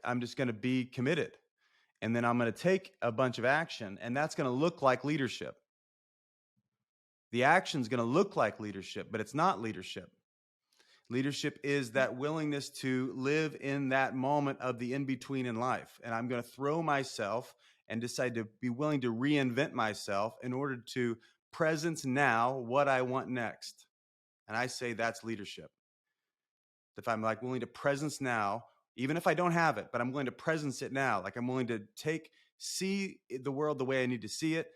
I'm just going to be committed. And then I'm going to take a bunch of action, and that's going to look like leadership. The action's going to look like leadership, but it's not leadership. Leadership is that willingness to live in that moment of the in-between in life. And I'm going to throw myself and decide to be willing to reinvent myself in order to presence now what I want next. And I say that's leadership. If I'm like willing to presence now, even if I don't have it, but I'm willing to presence it now, like I'm willing to see the world the way I need to see it,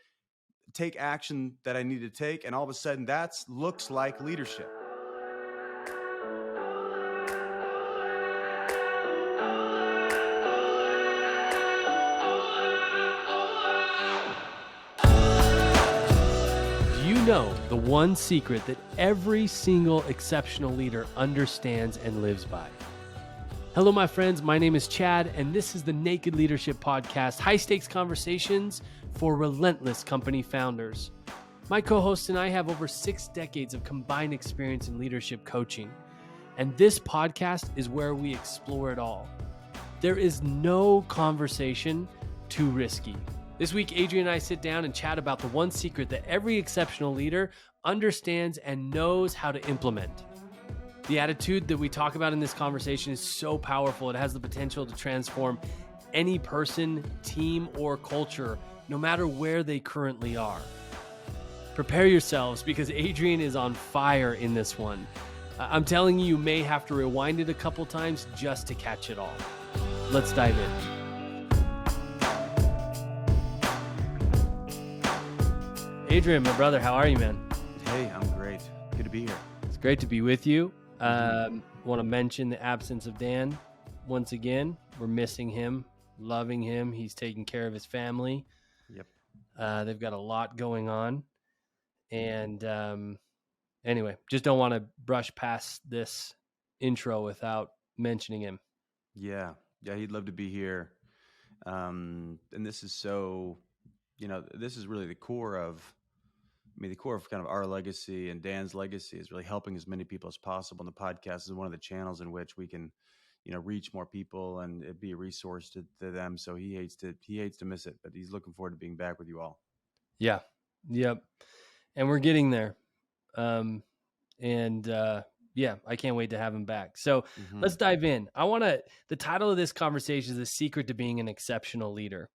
take action that I need to take, and all of a sudden that looks like leadership. You know the one secret that every single exceptional leader understands and lives by. Hello, my friends. My name is Chad, and this is the Naked Leadership Podcast, high-stakes conversations for relentless company founders. My co-host and I have over 6 decades of combined experience in leadership coaching, and this podcast is where we explore it all. There is no conversation too risky. This week, Adrian and I sit down and chat about the one secret that every exceptional leader understands and knows how to implement. The attitude that we talk about in this conversation is so powerful. It has the potential to transform any person, team, or culture, no matter where they currently are. Prepare yourselves because Adrian is on fire in this one. I'm telling you, you may have to rewind it a couple times just to catch it all. Let's dive in. Adrian, my brother, how are you, man? Hey, I'm great. Good to be here. It's great to be with you. Want to mention the absence of Dan once again. We're missing him, loving him. He's taking care of his family. Yep. They've got a lot going on. And anyway, just don't want to brush past this intro without mentioning him. Yeah, he'd love to be here. And this is so, this is really the core of kind of our legacy, and Dan's legacy is really helping as many people as possible. And the podcast is one of the channels in which we can, reach more people and be a resource to them. So he hates to miss it, but he's looking forward to being back with you all. Yeah. Yep. And we're getting there. Yeah, I can't wait to have him back. So let's dive in. The title of this conversation is The Secret to Being an Exceptional Leader.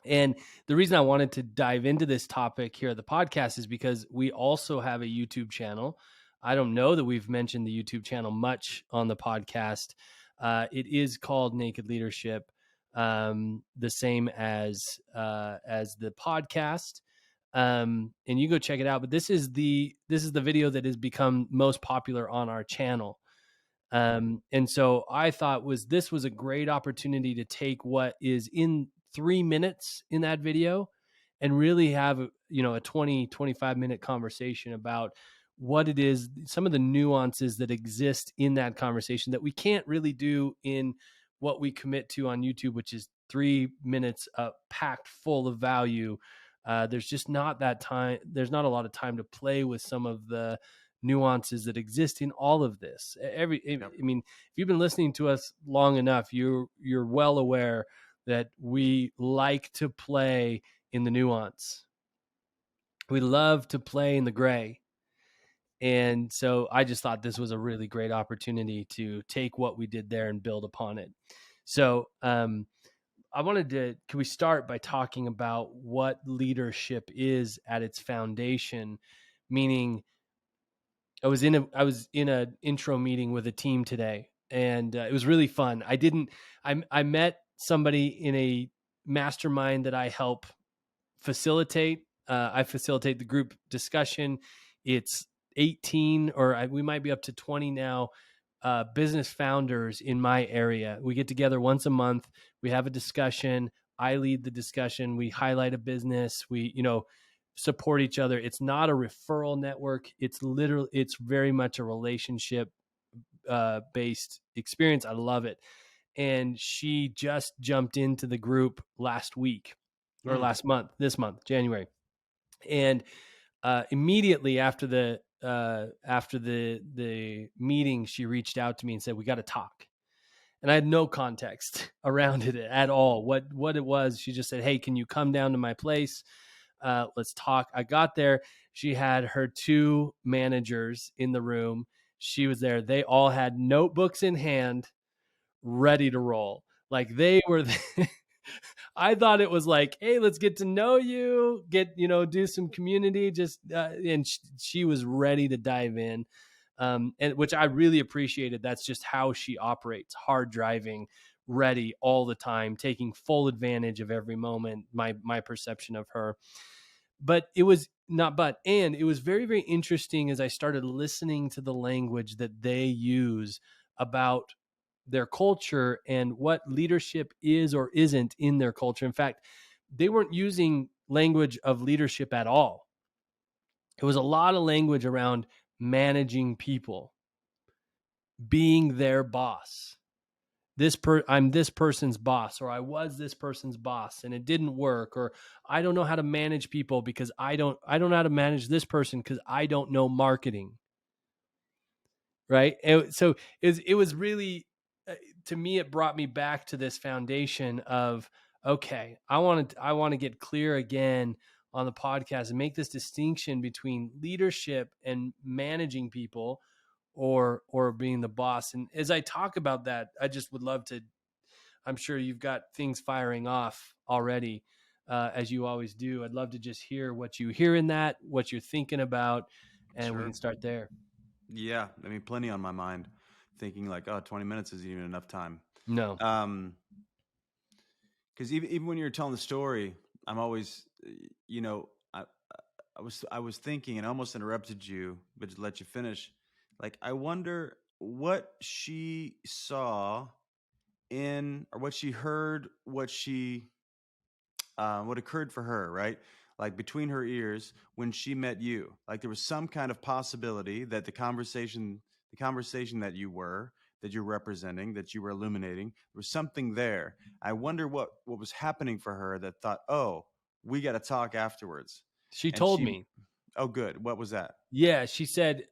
And the reason I wanted to dive into this topic here at the podcast is because we also have a YouTube channel. I don't know that we've mentioned the YouTube channel much on the podcast. It is called Naked Leadership, the same as the podcast. And you go check it out. But this is the video that has become most popular on our channel. And so I thought this was a great opportunity to take what is in 3 minutes in that video and really have a 20-25 minute conversation about what it is, some of the nuances that exist in that conversation that we can't really do in what we commit to on YouTube, which is 3 minutes packed full of value. There's just not that time. There's not a lot of time to play with some of the nuances that exist in all of this. I mean, if you've been listening to us long enough, you're well aware that we like to play in the nuance. We love to play in the gray. And so I just thought this was a really great opportunity to take what we did there and build upon it. So, can we start by talking about what leadership is at its foundation? Meaning, I was in an intro meeting with a team today, and it was really fun. I met somebody in a mastermind that I help facilitate. I facilitate the group discussion. It's 18, we might be up to 20 now, business founders in my area. We get together once a month. We have a discussion. I lead the discussion. We highlight a business. We, support each other. It's not a referral network. It's very much a relationship based experience. I love it. And she just jumped into the group last week or this month, January. And immediately after the meeting, she reached out to me and said, "We got to talk." and I had no context around it at all. What it was, she just said, "Hey, can you come down to my place? Let's talk." I got there. She had her two managers in the room. She was there. They all had notebooks in hand, ready to roll. Like they were. I thought it was like, "Hey, let's get to know you, do some community." And she was ready to dive in, and which I really appreciated. That's just how she operates: hard driving, ready all the time, taking full advantage of every moment. My perception of her, but it was not but and it was very, very interesting as I started listening to the language that they use about their culture and what leadership is or isn't in their culture. In fact, they weren't using language of leadership at all. It was a lot of language around managing people, being their boss. I'm this person's boss, or I was this person's boss and it didn't work, or I don't know how to manage people because I don't know how to manage this person because I don't know marketing. Right. And so it was really, to me, it brought me back to this foundation of, okay, I want to get clear again on the podcast and make this distinction between leadership and managing people, or being the boss. And as I talk about that, I just would love to, I'm sure you've got things firing off already, as you always do. I'd love to just hear what you hear in that, what you're thinking about, and we Sure. can start there. Yeah. I mean, plenty on my mind, thinking like, oh, 20 minutes isn't even enough time. No. Because even when you're telling the story, I'm always, you know, I was thinking and I almost interrupted you, but to let you finish, like I wonder what she saw in, or what she heard, what occurred for her, right? Like between her ears when she met you. Like there was some kind of possibility that the conversation that you're representing, that you were illuminating, there was something there. I wonder what was happening for her that thought, oh, we got to talk afterwards. She And told she, me. oh, good. What was that? Yeah, she said,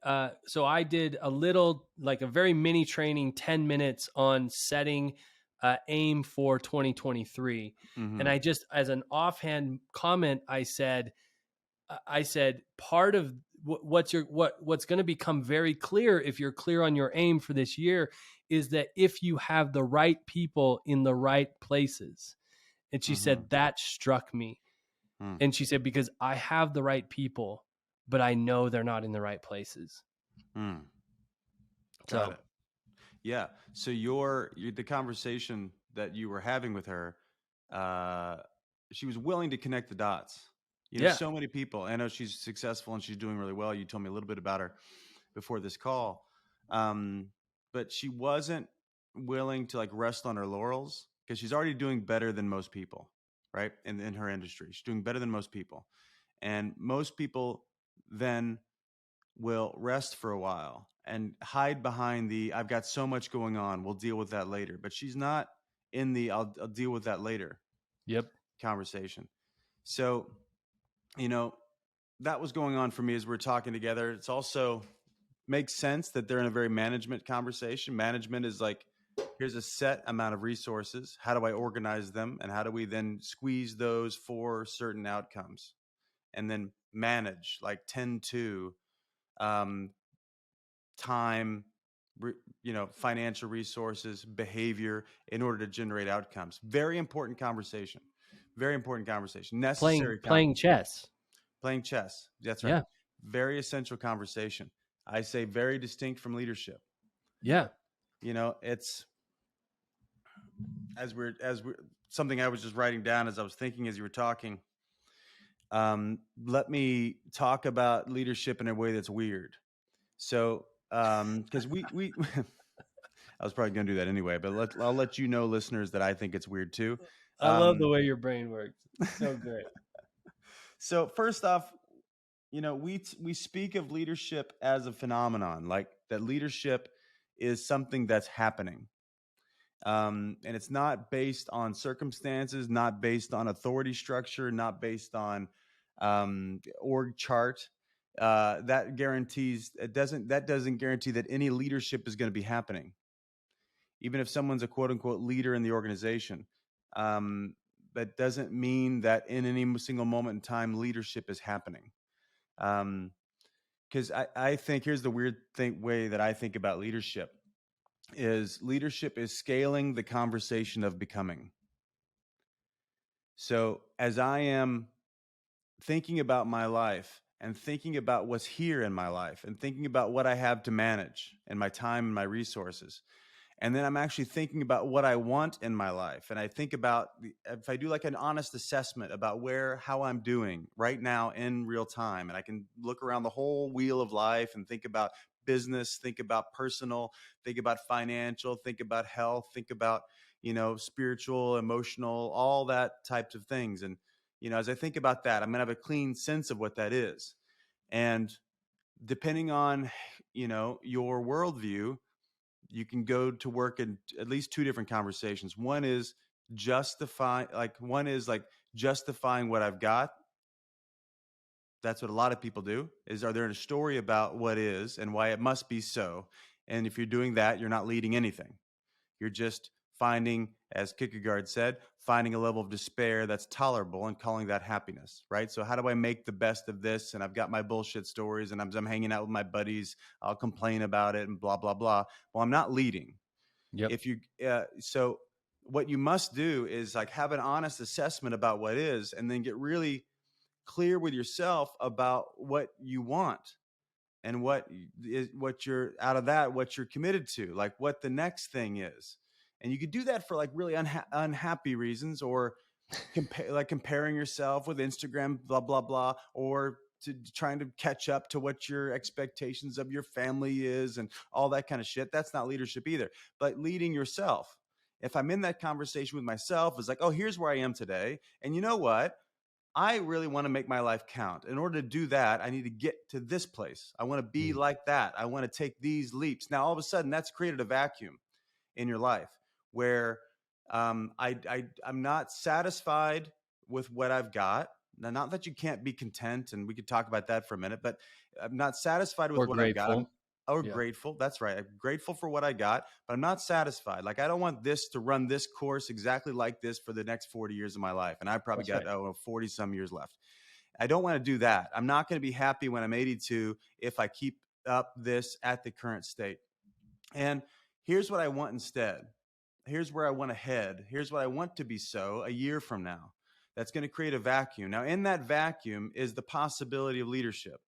so I did a little, like a very mini training, 10 minutes on setting aim for 2023. And Mm-hmm. I just, as an offhand comment, I said, part of what's going to become very clear if you're clear on your aim for this year is that if you have the right people in the right places. And she Mm-hmm. said, that struck me. Mm. And she said, because I have the right people, but I know they're not in the right places. Mm. Got So, it. Yeah. So the conversation that you were having with her, uh, she was willing to connect the dots. yeah. So many people. I know she's successful and she's doing really well. You told me a little bit about her before this call, um, but she wasn't willing to like rest on her laurels because she's already doing better than most people, right? In her industry, she's doing better than most people, and most people then will rest for a while and hide behind the I've got so much going on, we'll deal with that later. But she's not in the I'll deal with that later Yep. conversation. So, you know, that was going on for me as we're talking together. It's also makes sense that they're in a very management conversation. Management is like, here's a set amount of resources. How do I organize them? And how do we then squeeze those for certain outcomes? And then manage, like tend to um, time, financial resources, behavior in order to generate outcomes. Very important conversation. Very important conversation. Playing Necessary playing chess. playing chess. That's right. Yeah. Very essential conversation. I say very distinct from leadership. Yeah. It's as we're something I was just writing down as I was thinking as you were talking. Let me talk about leadership in a way that's weird. So, because we I was probably going to do that anyway, but I'll let you know, listeners, that I think it's weird too. I love the Um, way your brain works. It's so great. so first off, we speak of leadership as a phenomenon, like that leadership is something that's happening, and it's not based on circumstances, not based on authority structure, not based on org chart. That doesn't guarantee that any leadership is going to be happening. even if someone's a quote unquote leader in the organization. Um, that doesn't mean that in any single moment in time, leadership is happening. Because I think here's the weird way that I think about leadership is scaling the conversation of becoming. So as I am thinking about my life and thinking about what's here in my life and thinking about what I have to manage and my time and my resources, and then I'm actually thinking about what I want in my life. And I think about if I do like an honest assessment about how I'm doing right now in real time, and I can look around the whole wheel of life and think about business, think about personal, think about financial, think about health, think about, spiritual, emotional, all that types of things. And, as I think about that, I'm going to have a clean sense of what that is. And depending on, your worldview, you can go to work in at least two different conversations. One is justifying what I've got. That's what a lot of people do. Are there a story about what is and why it must be so? And if you're doing that, you're not leading anything. You're just finding, as Kierkegaard said, finding a level of despair that's tolerable and calling that happiness, right? So how do I make the best of this? And I've got my bullshit stories and I'm hanging out with my buddies. I'll complain about it and blah, blah, blah. Well, I'm not leading. Yep. So what you must do is like have an honest assessment about what is, and then get really clear with yourself about what you want and what you're out of that, what you're committed to, like what the next thing is. And you could do that for like really unhappy reasons, or comparing yourself with Instagram, blah, blah, blah, or trying to catch up to what your expectations of your family is and all that kind of shit. That's not leadership either. But leading yourself, if I'm in that conversation with myself, is like, oh, here's where I am today. And you know what? I really want to make my life count. In order to do that, I need to get to this place. I want to be like that. I want to take these leaps. Now, all of a sudden, that's created a vacuum in your life where I'm not satisfied with what I've got. Now, not that you can't be content, and we could talk about that for a minute, but I'm not satisfied with Or what I've got. grateful. Yeah. Grateful. That's right. I'm grateful for what I got, but I'm not satisfied. Like I don't want this to run this course exactly like this for the next 40 years of my life. And I probably That's got right. 40 some years left. I don't want to do that. I'm not going to be happy when I'm 82 if I keep up this at the current state. And here's what I want instead. Here's where I want to head. Here's what I want to be so a year from now. That's going to create a vacuum. Now, in that vacuum is the possibility of leadership.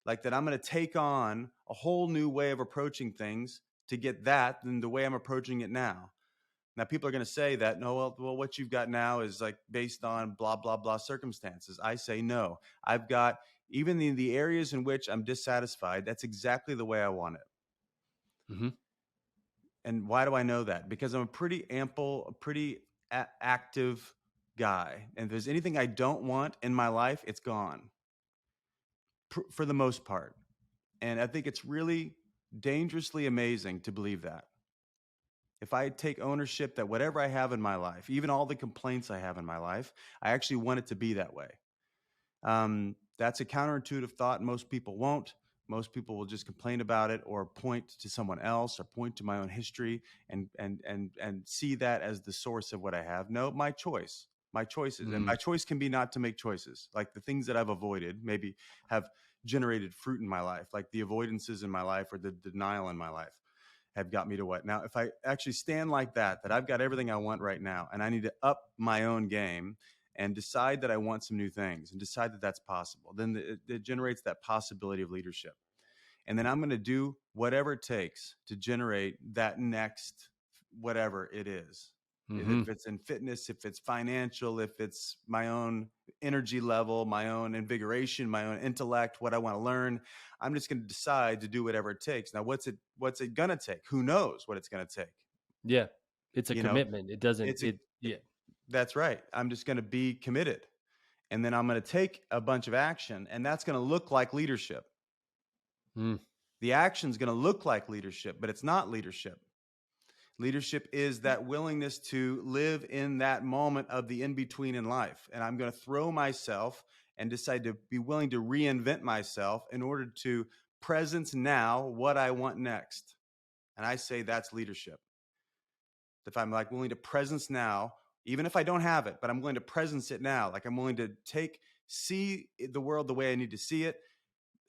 Like that I'm going to take on a whole new way of approaching things to get that than the way I'm approaching it now. Now, people are going to say that, no, well, what you've got now is like based on blah, blah, blah circumstances. I say, no, I've got, even in the areas in which I'm dissatisfied, that's exactly the way I want it. Mm-hmm. And why do I know that? Because I'm a pretty active guy. And if there's anything I don't want in my life, it's gone for the most part. And I think it's really dangerously amazing to believe that. If I take ownership that whatever I have in my life, even all the complaints I have in my life, I actually want it to be that way. That's a counterintuitive thought. Most people won't. Most people will just complain about it or point to someone else or point to my own history and see that as the source of what I have. No, my choice, my choices. And my choice can be not to make choices. Like the things that I've avoided maybe have generated fruit in my life, like the avoidances in my life or the denial in my life have got me to what. Now, if I actually stand like that I've got everything I want right now and I need to up my own game and decide that I want some new things and decide that that's possible, then it generates that possibility of leadership. And then I'm going to do whatever it takes to generate that next, whatever it is. Mm-hmm. If it's in fitness, if it's financial, if it's my own energy level, my own invigoration, my own intellect, what I want to learn, I'm just going to decide to do whatever it takes. Now, what's it going to take? Who knows what it's going to take? Yeah. It's a commitment. It doesn't, yeah. That's right. I'm just going to be committed. And then I'm going to take a bunch of action, and that's going to look like leadership. The action is going to look like leadership, but it's not leadership. Leadership is that willingness to live in that moment of the in-between in life. And I'm going to throw myself and decide to be willing to reinvent myself in order to presence now what I want next. And I say that's leadership. if I'm like willing to presence now, even if I don't have it, but I'm willing to presence it now, like I'm willing to see the world the way I need to see it,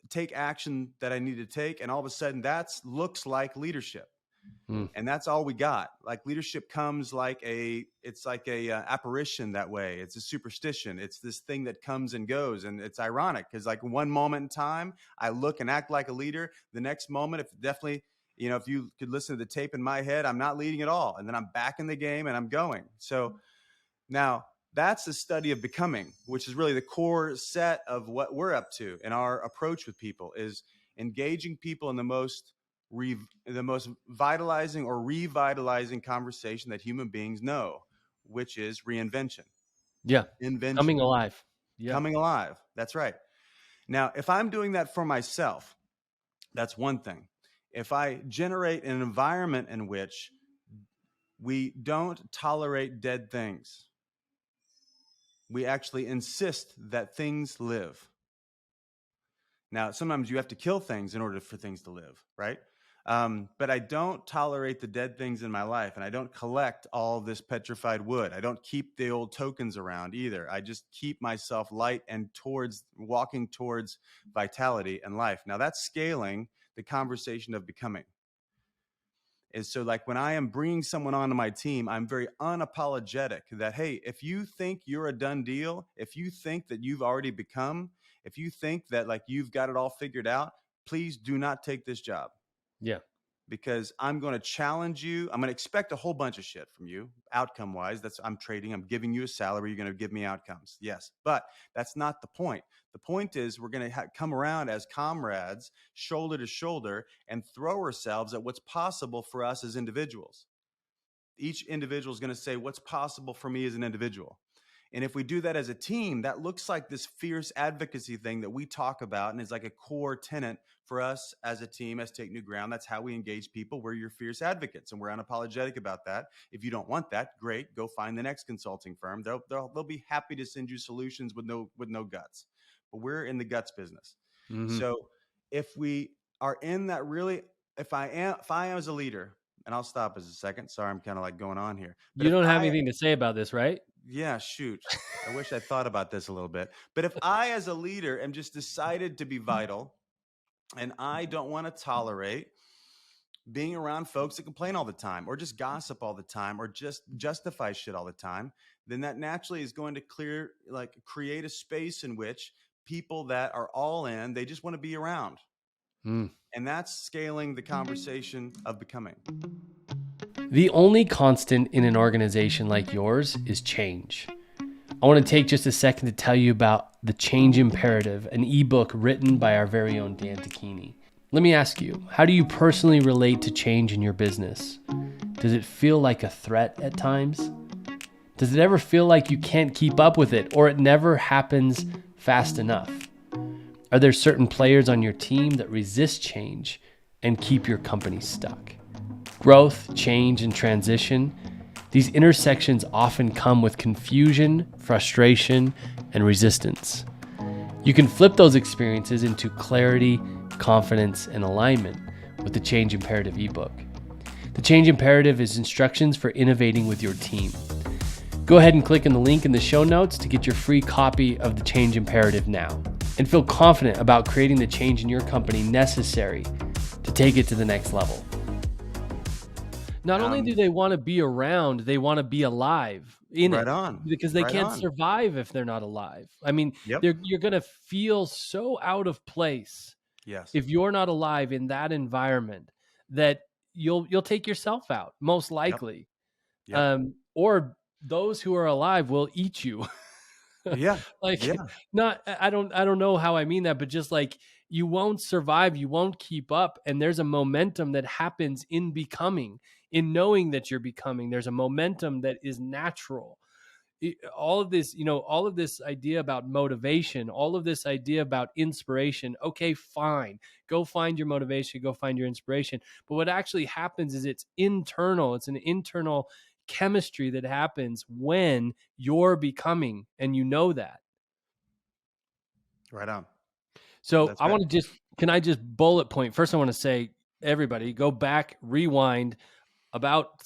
take action that I need to take, and all of a sudden that's looks like leadership. Mm. And that's all we got. Like leadership comes like it's like a apparition that way. It's a superstition. It's this thing that comes and goes. And it's ironic because like one moment in time, I look and act like a leader. The next moment, if definitely, if you could listen to the tape in my head, I'm not leading at all. And then I'm back in the game and I'm going. So now that's the study of becoming, which is really the core set of what we're up to. And our approach with people is engaging people in the most vitalizing or revitalizing conversation that human beings know, which is reinvention. Yeah. Invention. Coming alive. Yeah. Coming alive. That's right. Now, if I'm doing that for myself, that's one thing. If I generate an environment in which we don't tolerate dead things, we actually insist that things live. Now, sometimes you have to kill things in order for things to live, right? But I don't tolerate the dead things in my life, and I don't collect all this petrified wood. I don't keep the old tokens around either. I just keep myself light and walking towards vitality and life. Now, that's scaling the conversation of becoming. Is so like when I am bringing someone onto my team, I'm very unapologetic that, hey, if you think you're a done deal, if you think that you've already become, if you think that like you've got it all figured out, please do not take this job. Yeah. Because I'm going to challenge you. I'm going to expect a whole bunch of shit from you, outcome wise. I'm trading. I'm giving you a salary. You're going to give me outcomes. Yes. But that's not the point. The point is we're going to come around as comrades, shoulder to shoulder, and throw ourselves at what's possible for us as individuals. Each individual is going to say, what's possible for me as an individual? And if we do that as a team, that looks like this fierce advocacy thing that we talk about and is like a core tenet for us as a team, as Take New Ground. That's how we engage people. We're your fierce advocates, and we're unapologetic about that. If you don't want that, great. Go find the next consulting firm. They'll be happy to send you solutions with no guts. But we're in the guts business. Mm-hmm. So if we are in that really, if I am as a leader, and I'll stop as a second. Sorry, I'm kind of like going on here. But You don't have anything to say about this, right? yeah, shoot. I wish I thought about this a little bit. But if I, as a leader, am just decided to be vital and I don't want to tolerate being around folks that complain all the time or just gossip all the time or just justify shit all the time, then that naturally is going to create a space in which people that are all in, they just want to be around. Mm. And that's scaling the conversation of becoming. The only constant in an organization like yours is change. I want to take just a second to tell you about The Change Imperative, an ebook written by our very own Dan Tacchini. Let me ask you, how do you personally relate to change in your business? Does it feel like a threat at times? Does it ever feel like you can't keep up with it or it never happens fast enough? Are there certain players on your team that resist change and keep your company stuck? Growth, change, and transition, these intersections often come with confusion, frustration, and resistance. You can flip those experiences into clarity, confidence, and alignment with the Change Imperative ebook. The Change Imperative is instructions for innovating with your team. Go ahead and click on the link in the show notes to get your free copy of the Change Imperative now and feel confident about creating the change in your company necessary to take it to the next level. Not only do they want to be around, they want to be alive in it. Because they can't survive if they're not alive. I mean, you're going to feel so out of place if you're not alive in that environment that you'll take yourself out, most likely. Or those who are alive will eat you. Not, I don't know how I mean that, but just like you won't survive, you won't keep up. And there's a momentum that happens in becoming, in knowing that you're becoming. There's a momentum that is natural. All of this idea about motivation, all of this idea about inspiration. Okay, fine. Go find your motivation, go find your inspiration. But what actually happens is it's internal. It's an internal chemistry that happens when you're becoming, and you know that. Right on. So can I just bullet point? First, I want to say, everybody, go back, rewind about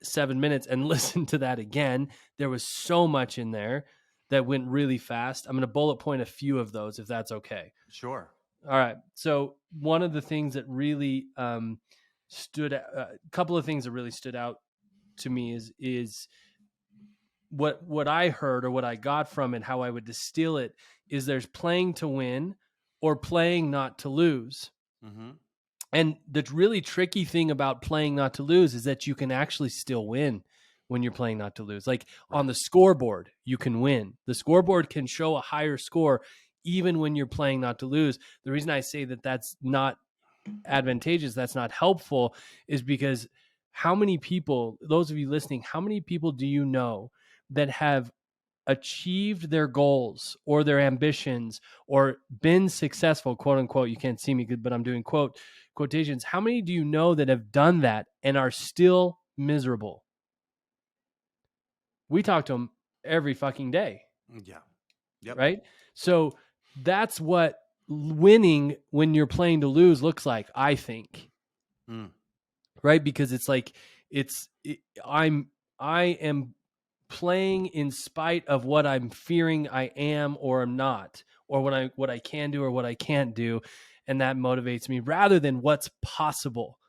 7 minutes and listen to that again. There was so much in there that went really fast. I'm going to bullet point a few of those if that's okay. Sure. All right. So one of the things that really stood out, a couple of things that really stood out to me is what I heard or what I got from it, how I would distill it is there's playing to win or playing not to lose. Mm-hmm. And the really tricky thing about playing not to lose is that you can actually still win when you're playing not to lose. Like Right. on the scoreboard, you can win. The scoreboard can show a higher score even when you're playing not to lose. The reason I say that that's not advantageous, that's not helpful, is because how many people, those of you listening, how many people do you know that have achieved their goals or their ambitions or been successful, quote unquote? You can't see me good, but I'm doing quotations. How many do you know that have done that and are still miserable? We talk to them every fucking day. Yeah. Yep. Right. So that's what winning when you're playing to lose looks like, I think. Mm. Right. Because it's like, I am playing in spite of what I'm fearing I am or am not, or what I can do or what I can't do. And that motivates me rather than what's possible.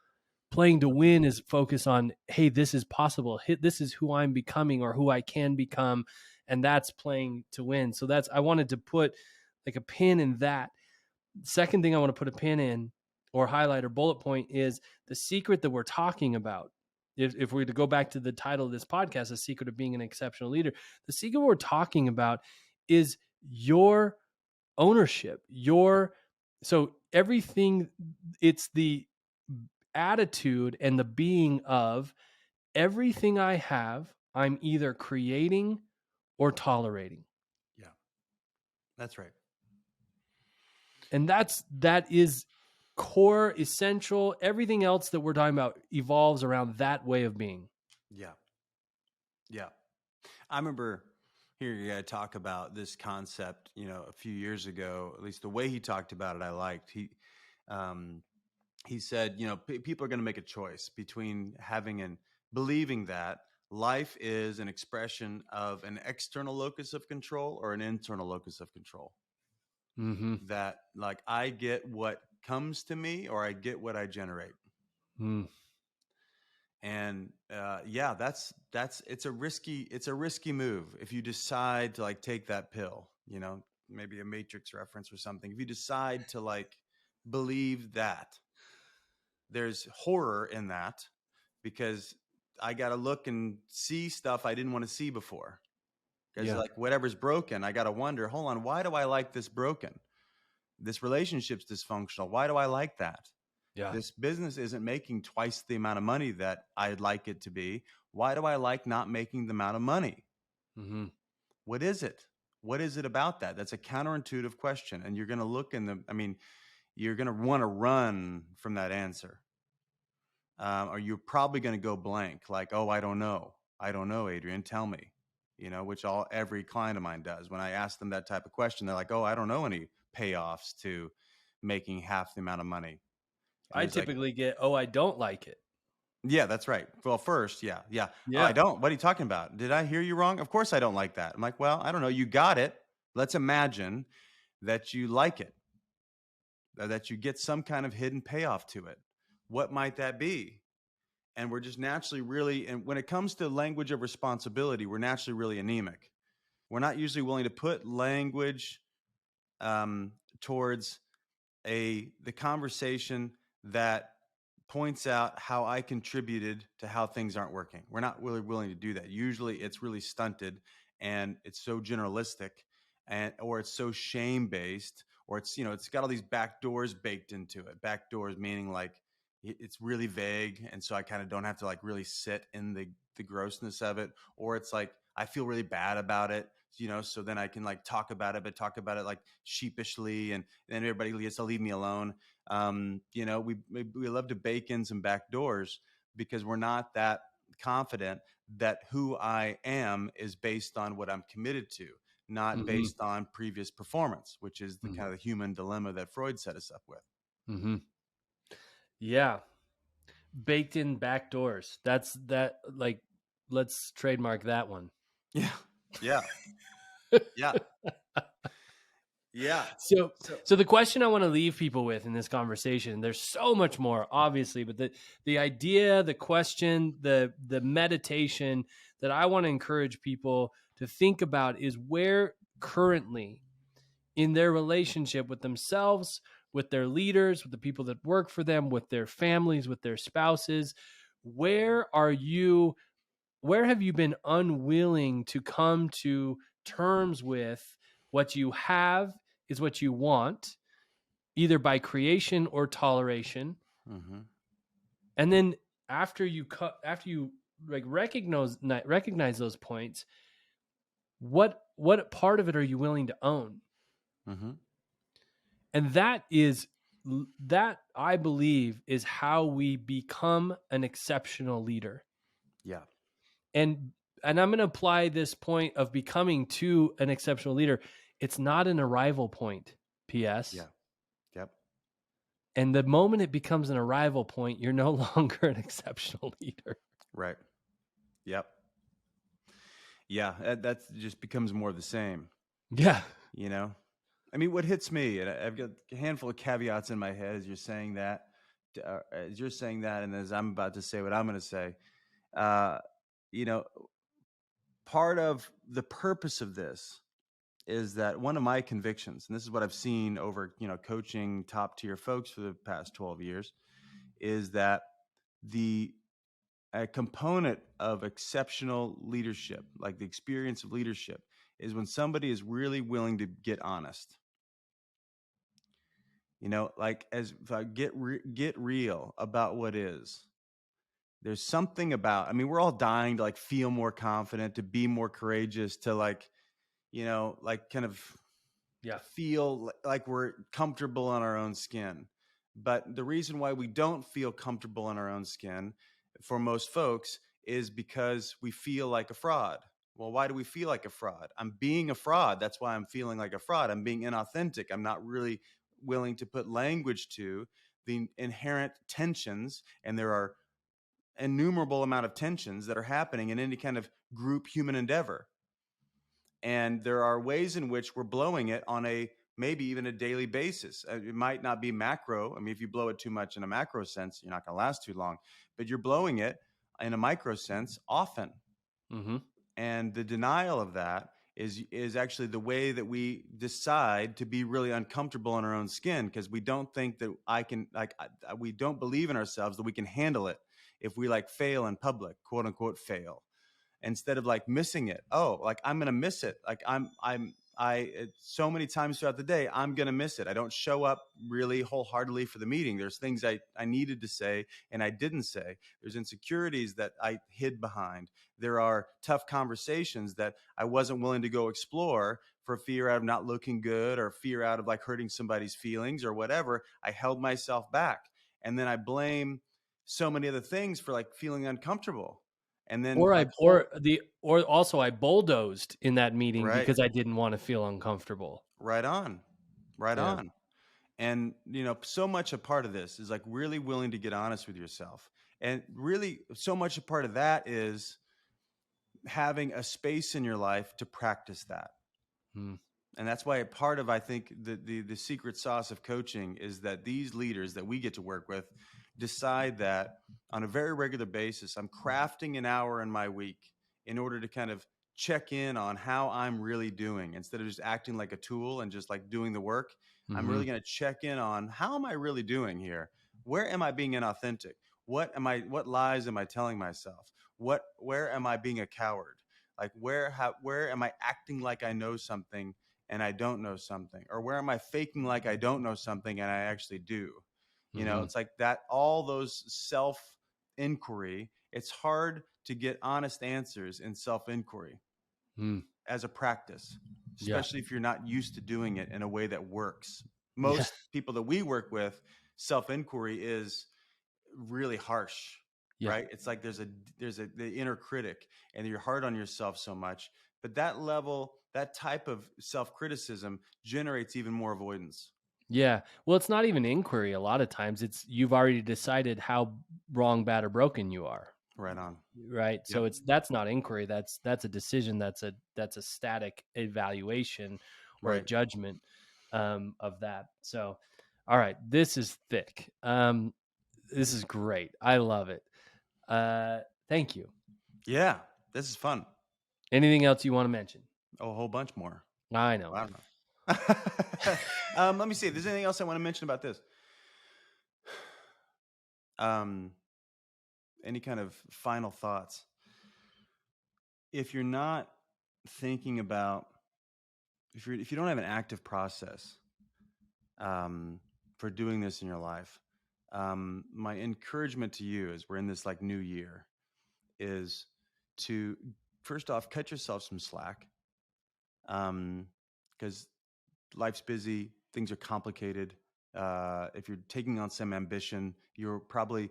Playing to win is focus on, hey, this is possible. This is who I'm becoming or who I can become. And that's playing to win. So I wanted to put like a pin in that. Second thing I want to put a pin in or highlight or bullet point is the secret that we're talking about. If we're to go back to the title of this podcast, The Secret of Being an Exceptional Leader, the secret we're talking about is your ownership. So everything, it's the attitude and the being of everything I have, I'm either creating or tolerating. Yeah. That's right. And that is core, essential. Everything else that we're talking about evolves around that way of being. Yeah. Yeah. I remember hearing a guy talk about this concept, a few years ago. At least the way he talked about it, I liked. He said, people are going to make a choice between having and believing that life is an expression of an external locus of control or an internal locus of control. Mm-hmm. That like I get what comes to me or I get what I generate. Mm. And yeah, it's a risky move if you decide to like take that pill, maybe a Matrix reference or something. If you decide to like believe that, there's horror in that because I got to look and see stuff I didn't want to see before. Because Yeah. like whatever's broken, I got to wonder, hold on, why do I like this broken? This relationship's dysfunctional. Why do I like that? Yeah. This business isn't making twice the amount of money that I'd like it to be. Why do I like not making the amount of money? Mm-hmm. What is it? What is it about that? That's a counterintuitive question. And you're going to look you're going to want to run from that answer. Or you're probably going to go blank like, oh, I don't know. I don't know, Adrian, tell me, which every client of mine does. When I ask them that type of question, they're like, oh, I don't know any payoffs to making half the amount of money. And I it's like, typically get, oh, I don't like it. yeah, that's right. Well, first, yeah. Oh, I Yeah. don't. What are you talking about? Did I hear you wrong? Of course I don't like that. I'm like, well, I don't know. You got it. Let's imagine that you like it, that you get some kind of hidden payoff to it. What might that be? And we're just naturally and when it comes to language of responsibility, we're naturally really anemic. We're not usually willing to put language towards the conversation that points out how I contributed to how things aren't working. We're not really willing to do that. Usually it's really stunted and it's so generalistic or it's so shame based or it's got all these back doors baked into it. Back doors meaning like it's really vague and so I kind of don't have to like really sit in the grossness of it, or it's like I feel really bad about it, so then I can like talk about it, but talk about it like sheepishly, and then everybody gets to leave me alone. We love to bake in some back doors because we're not that confident that who I am is based on what I'm committed to, not Mm-hmm. based on previous performance, which is the Mm-hmm. kind of human dilemma that Freud set us up with. Mm-hmm. Yeah. baked in back doors. That's that. Like, let's trademark that one. Yeah. Yeah. Yeah. Yeah. So, So, so the question I want to leave people with in this conversation, there's so much more, obviously, but the idea, the question, the meditation that I want to encourage people to think about is where currently in their relationship with themselves, with their leaders, with the people that work for them, with their families, with their spouses, where are you? Where have you been unwilling to come to terms with what you have is what you want, either by creation or toleration? mm-hmm. And then after you like recognize those points, what part of it are you willing to own? Mm-hmm. And that I believe is how we become an exceptional leader. Yeah. And I'm going to apply this point of becoming to an exceptional leader. It's not an arrival point. PS. Yeah. Yep. And the moment it becomes an arrival point, you're no longer an exceptional leader. Right. Yep. Yeah. That just becomes more of the same, Yeah. you know? I mean, what hits me, and I've got a handful of caveats in my head as you're saying that, and as I'm about to say what I'm going to say, uh, you know, part of the purpose of this is that one of my convictions, and this is what I've seen over, coaching top tier folks for the past 12 years, is that the a component of exceptional leadership, like the experience of leadership, is when somebody is really willing to get honest. Like as if I get real about what is. There's something about. I mean, we're all dying to like feel more confident, to be more courageous, to like, like kind of Yeah. feel like we're comfortable in our own skin. But the reason why we don't feel comfortable in our own skin for most folks is because we feel like a fraud. Well, why do we feel like a fraud? I'm being a fraud. That's why I'm feeling like a fraud. I'm being inauthentic. I'm not really willing to put language to the inherent tensions, and there are innumerable amount of tensions that are happening in any kind of group human endeavor. And there are ways in which we're blowing it on a maybe even a daily basis. It might not be macro. I mean, if you blow it too much in a macro sense, you're not going to last too long, but you're blowing it in a micro sense often. Mm-hmm. And the denial of that is actually the way that we decide to be really uncomfortable in our own skin, because we don't think that we don't believe in ourselves that we can handle it if we like fail in public, quote unquote fail, instead of like missing it. Oh, like I'm gonna miss it. Like so many times throughout the day, I'm gonna miss it. I don't show up really wholeheartedly for the meeting. There's things I needed to say and I didn't say. There's insecurities that I hid behind. There are tough conversations that I wasn't willing to go explore for fear out of not looking good, or fear out of like hurting somebody's feelings or whatever. I held myself back. And then I blame so many other things for like feeling uncomfortable. And then like Or also I bulldozed in that meeting right, because I didn't want to feel uncomfortable. right on, right Yeah. on. And so much a part of this is like really willing to get honest with yourself. And really so much a part of that is having a space in your life to practice that. Hmm. And that's why a part of, I think, the secret sauce of coaching is that these leaders that we get to work with decide that on a very regular basis, I'm crafting an hour in my week in order to kind of check in on how I'm really doing, instead of just acting like a tool and just like doing the work. I'm Mm-hmm. really going to check in on how am I really doing here? Where am I being inauthentic? What lies am I telling myself? Where am I being a coward? Like where am I acting like I know something and I don't know something? Or where am I faking like I don't know something and I actually do? Mm-hmm. It's like that, all those self inquiry. It's hard to get honest answers in self inquiry Mm. as a practice, Yeah. especially if you're not used to doing it in a way that works. Yeah. Most people that we work with, self inquiry is really harsh, Yeah. right? It's like there's a the inner critic, and you're hard on yourself so much. But that type of self criticism generates even more avoidance. Yeah. Well, it's not even inquiry. A lot of times it's you've already decided how wrong, bad, or broken you are. Right on. Right. So Yep. that's not inquiry. That's a decision. That's a static evaluation or a Right. judgment of that. So, all right, this is thick. This is great. I love it. Thank you. Yeah. This is fun. Anything else you want to mention? Oh, a whole bunch more. I know. I don't know. Let me see if there's anything else I want to mention about this. Um, any kind of final thoughts? If you're not thinking about, if you don't have an active process for doing this in your life, my encouragement to you as we're in this like new year is to first off cut yourself some slack, because life's busy, things are complicated. If you're taking on some ambition, you're probably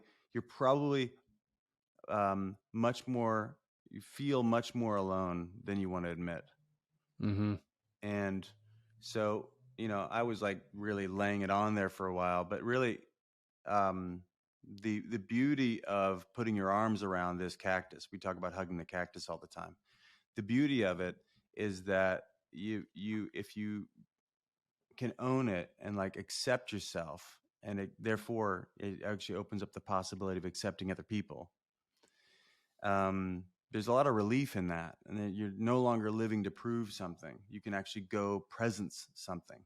much more, you feel much more alone than you want to admit. Mm-hmm. And so, I was like really laying it on there for a while, but really, um, the beauty of putting your arms around this cactus, we talk about hugging the cactus all the time. The beauty of it is that if you can own it and like accept yourself, and therefore it actually opens up the possibility of accepting other people. There's a lot of relief in that, and then you're no longer living to prove something. You can actually go presence something.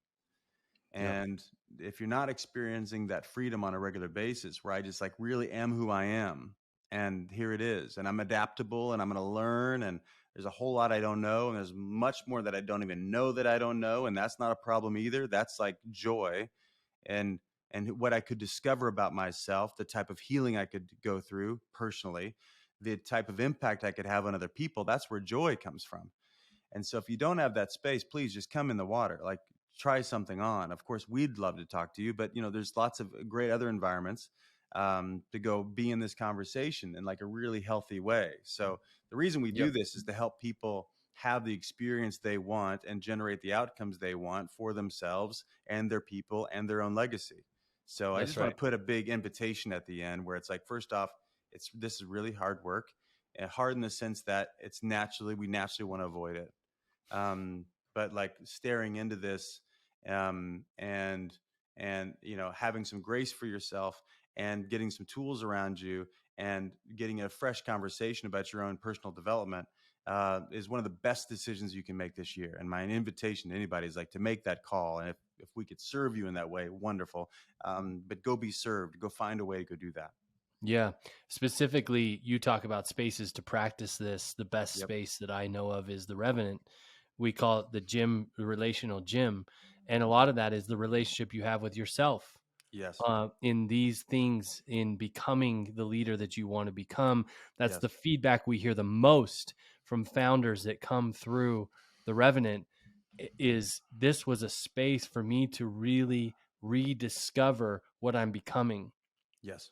Yep. And if you're not experiencing that freedom on a regular basis, where I just like really am who I am, and here it is, and I'm adaptable, and I'm going to learn, and there's a whole lot I don't know, and there's much more that I don't even know that I don't know, and that's not a problem either. That's like joy, and what I could discover about myself, the type of healing I could go through personally, the type of impact I could have on other people. That's where joy comes from. And so if you don't have that space, please just come in the water. Like, try something on. Of course, we'd love to talk to you, but there's lots of great other environments to go be in this conversation in like a really healthy way. So the reason we do Yep. this is to help people have the experience they want and generate the outcomes they want for themselves and their people and their own legacy. So I That's just want right. to put a big invitation at the end where it's like, first off, this is really hard work, and hard in the sense that we naturally want to avoid it, but like staring into this, and having some grace for yourself, and getting some tools around you, and getting a fresh conversation about your own personal development is one of the best decisions you can make this year. And my invitation to anybody is like to make that call, and if we could serve you in that way, wonderful. But go be served, go find a way to go do that. Yeah. Specifically, you talk about spaces to practice this. The best Yep. space that I know of is the Revenant. We call it the gym, the relational gym. And a lot of that is the relationship you have with yourself Yes. in these things, in becoming the leader that you want to become. That's Yes. the feedback we hear the most from founders that come through the Revenant is this was a space for me to really rediscover what I'm becoming Yes.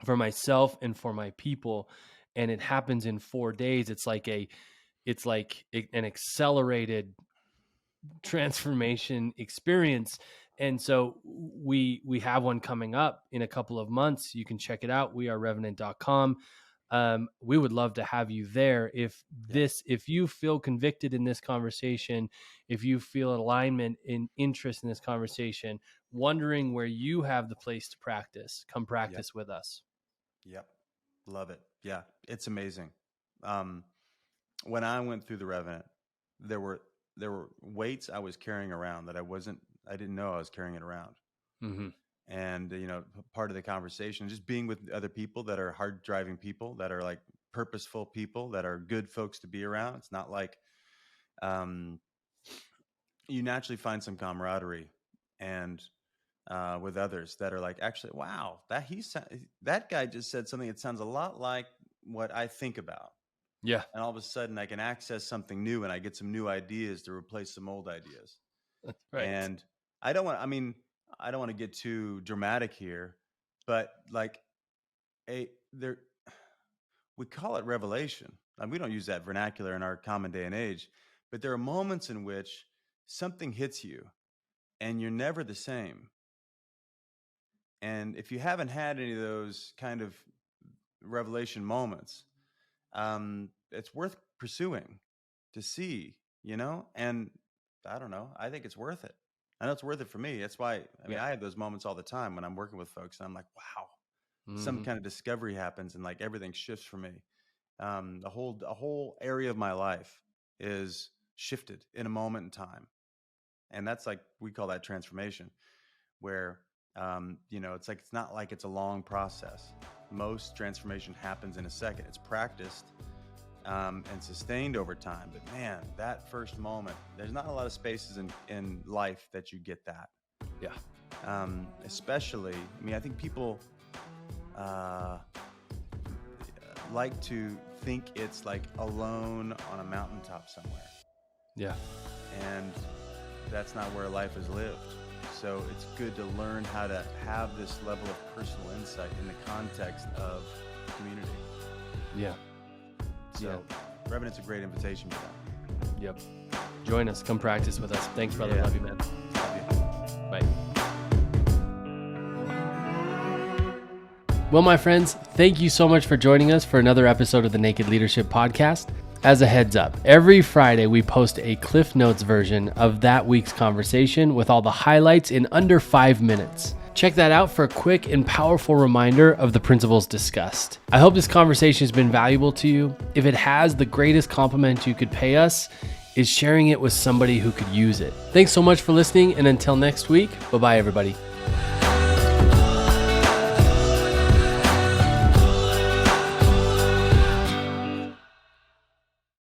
for myself and for my people. And it happens in 4 days. It's like an accelerated transformation experience. And so we have one coming up in a couple of months. You can check it out. wearerevenant.com. We would love to have you there. Yeah. If you feel convicted in this conversation, if you feel alignment in interest in this conversation, wondering where you have the place to practice, come Yep. practice with us. Yep. Love it. Yeah. It's amazing. Um, when I went through the Revenant, there were weights I was carrying around that I didn't know I was carrying it around. Mm-hmm. And part of the conversation, just being with other people that are hard driving people, that are like purposeful people, that are good folks to be around. It's not like, um, you naturally find some camaraderie, and with others that are like, actually, wow, that guy just said something that sounds a lot like what I think about. Yeah. And all of a sudden I can access something new, and I get some new ideas to replace some old ideas. Right. And I don't want to get too dramatic here, but like a there we call it revelation. And we don't use that vernacular in our common day and age, but there are moments in which something hits you, and you're never the same. And if you haven't had any of those kind of revelation moments, it's worth pursuing to see, and I don't know, I think it's worth it. I know it's worth it for me. That's why, I have those moments all the time when I'm working with folks and I'm like, wow, some kind of discovery happens and like everything shifts for me. A whole area of my life is shifted in a moment in time. And that's like, we call that transformation, where, it's not like it's a long process. Most transformation happens in a second. It's practiced and sustained over time. But man, that first moment, there's not a lot of spaces in life that you get that. Yeah. Especially, I think people like to think it's like alone on a mountaintop somewhere. Yeah. And that's not where life is lived. So it's good to learn how to have this level of personal insight in the context of community. Yeah. So Revenant's a great invitation for that. Yep. Join us. Come practice with us. Thanks, brother. Love you, man. Love you. Bye. Well, my friends, thank you so much for joining us for another episode of the Naked Leadership Podcast. As a heads up, every Friday we post a Cliff Notes version of that week's conversation with all the highlights in under 5 minutes. Check that out for a quick and powerful reminder of the principles discussed. I hope this conversation has been valuable to you. If it has, the greatest compliment you could pay us is sharing it with somebody who could use it. Thanks so much for listening, and until next week, bye-bye, everybody.